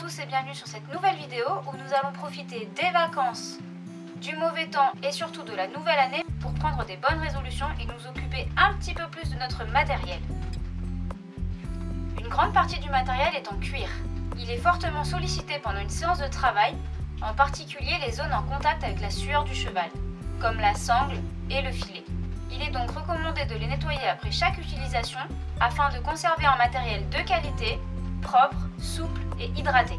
tous et bienvenue sur cette nouvelle vidéo où nous allons profiter des vacances, du mauvais temps et surtout de la nouvelle année pour prendre des bonnes résolutions et nous occuper un petit peu plus de notre matériel. Une grande partie du matériel est en cuir. Il est fortement sollicité pendant une séance de travail, en particulier les zones en contact avec la sueur du cheval, comme la sangle et le filet. Il est donc recommandé de les nettoyer après chaque utilisation afin de conserver un matériel de qualité, propre, souple et hydraté.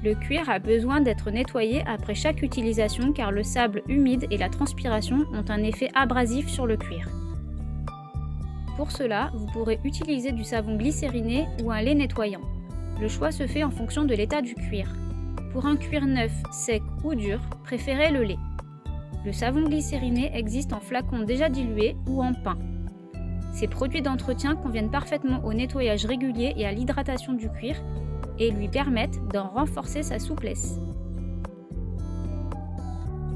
Le cuir a besoin d'être nettoyé après chaque utilisation car le sable humide et la transpiration ont un effet abrasif sur le cuir. Pour cela, vous pourrez utiliser du savon glycériné ou un lait nettoyant. Le choix se fait en fonction de l'état du cuir. Pour un cuir neuf, sec ou dur, préférez le lait. Le savon glycériné existe en flacon déjà dilué ou en pain. Ces produits d'entretien conviennent parfaitement au nettoyage régulier et à l'hydratation du cuir et lui permettent d'en renforcer sa souplesse.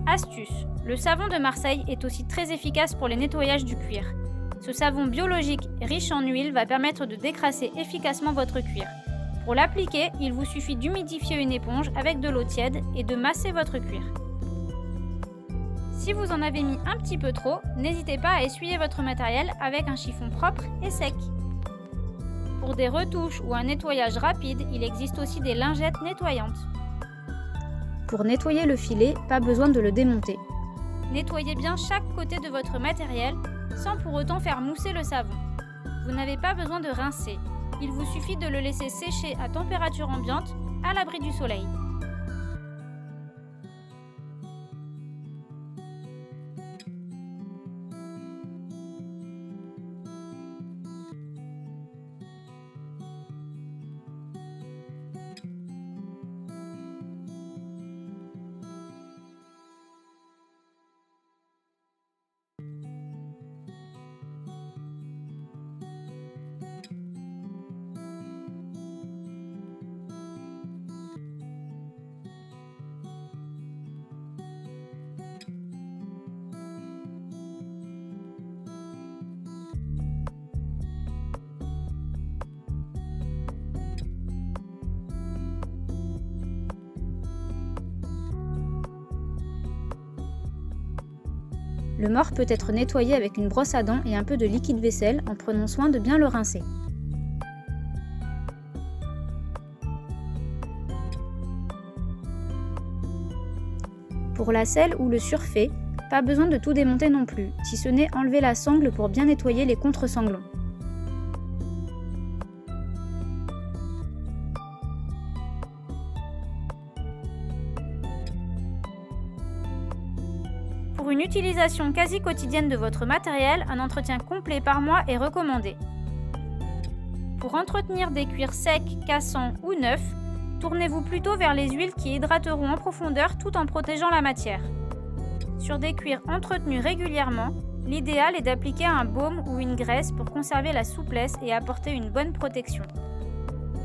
Astuce: le savon de Marseille est aussi très efficace pour les nettoyages du cuir. Ce savon biologique riche en huile va permettre de décrasser efficacement votre cuir. Pour l'appliquer, il vous suffit d'humidifier une éponge avec de l'eau tiède et de masser votre cuir. Si vous en avez mis un petit peu trop, n'hésitez pas à essuyer votre matériel avec un chiffon propre et sec. Pour des retouches ou un nettoyage rapide, il existe aussi des lingettes nettoyantes. Pour nettoyer le filet, pas besoin de le démonter. Nettoyez bien chaque côté de votre matériel sans pour autant faire mousser le savon. Vous n'avez pas besoin de rincer. Il vous suffit de le laisser sécher à température ambiante, à l'abri du soleil. Le mors peut être nettoyé avec une brosse à dents et un peu de liquide vaisselle en prenant soin de bien le rincer. Pour la selle ou le surfait, pas besoin de tout démonter non plus, si ce n'est enlever la sangle pour bien nettoyer les contre-sanglons. Pour une utilisation quasi quotidienne de votre matériel, un entretien complet par mois est recommandé. Pour entretenir des cuirs secs, cassants ou neufs, tournez-vous plutôt vers les huiles qui hydrateront en profondeur tout en protégeant la matière. Sur des cuirs entretenus régulièrement, l'idéal est d'appliquer un baume ou une graisse pour conserver la souplesse et apporter une bonne protection.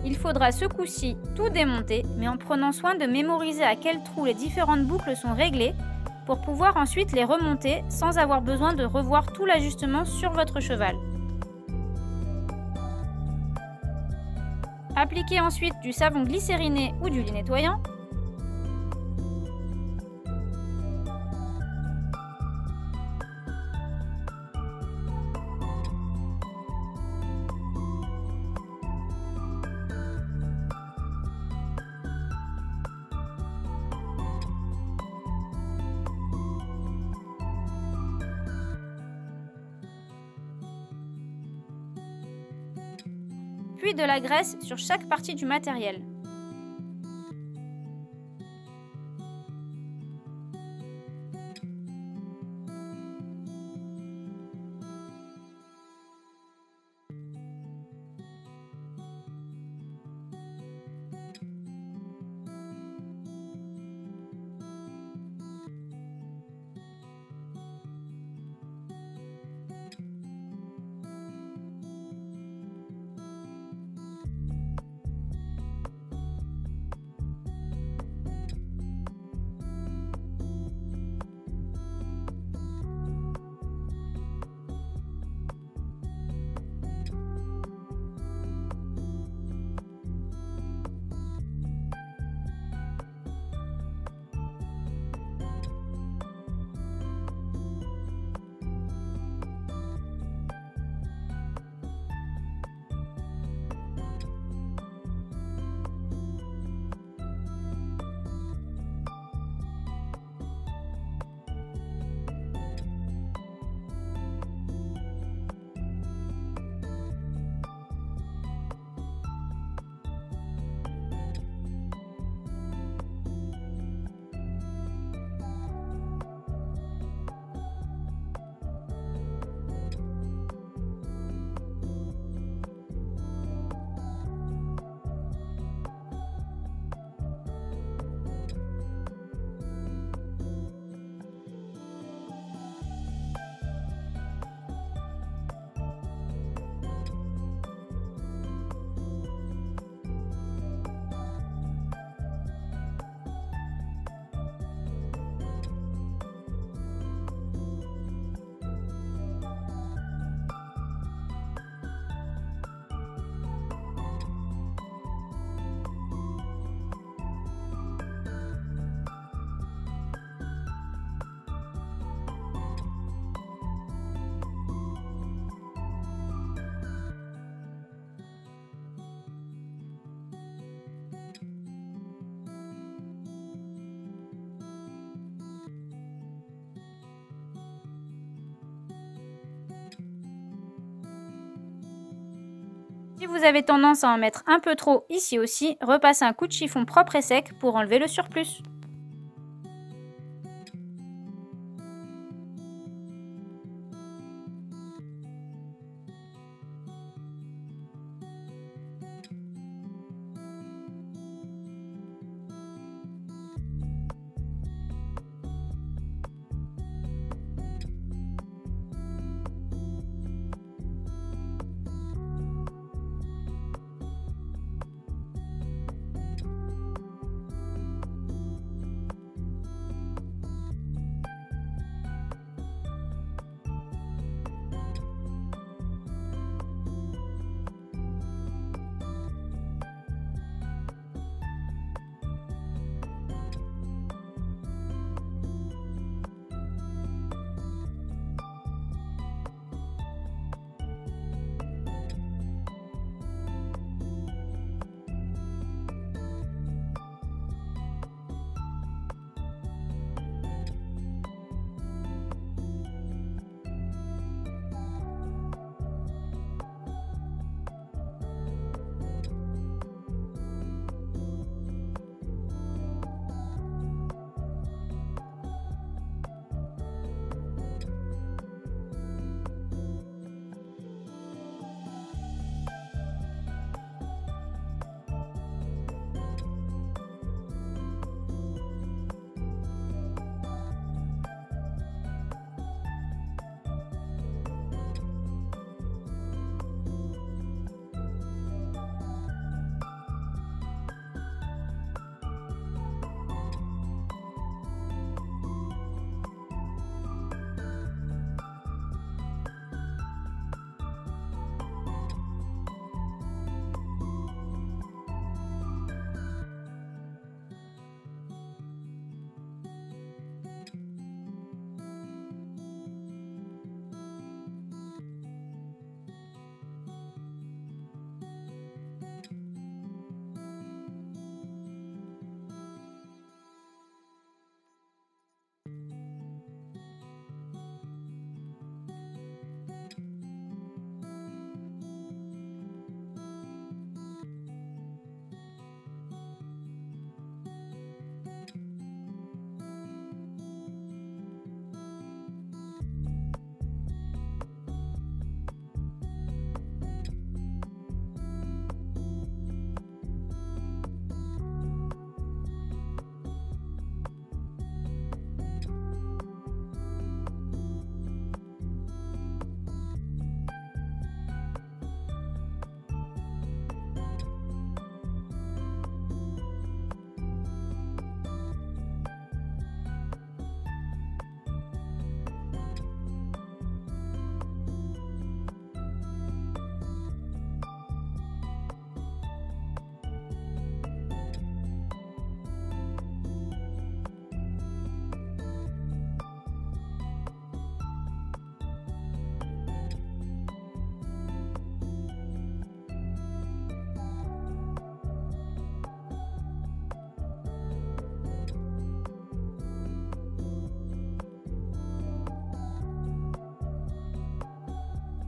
Il faudra ce coup-ci tout démonter, mais en prenant soin de mémoriser à quel trou les différentes boucles sont réglées pour pouvoir ensuite les remonter sans avoir besoin de revoir tout l'ajustement sur votre cheval. Appliquez ensuite du savon glycériné ou du lait nettoyant. Puis de la graisse sur chaque partie du matériel. Si vous avez tendance à en mettre un peu trop ici aussi, repassez un coup de chiffon propre et sec pour enlever le surplus.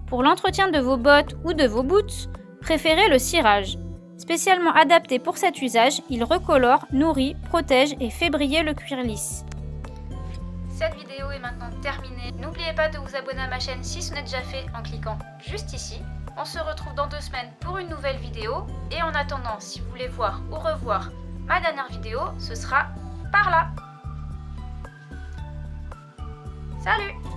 Pour l'entretien de vos bottes ou de vos boots, préférez le cirage. Spécialement adapté pour cet usage, il recolore, nourrit, protège et fait briller le cuir lisse. Cette vidéo est maintenant terminée. N'oubliez pas de vous abonner à ma chaîne si ce n'est déjà fait en cliquant juste ici. On se retrouve dans 2 semaines pour une nouvelle vidéo. Et en attendant, si vous voulez voir ou revoir ma dernière vidéo, ce sera par là. Salut!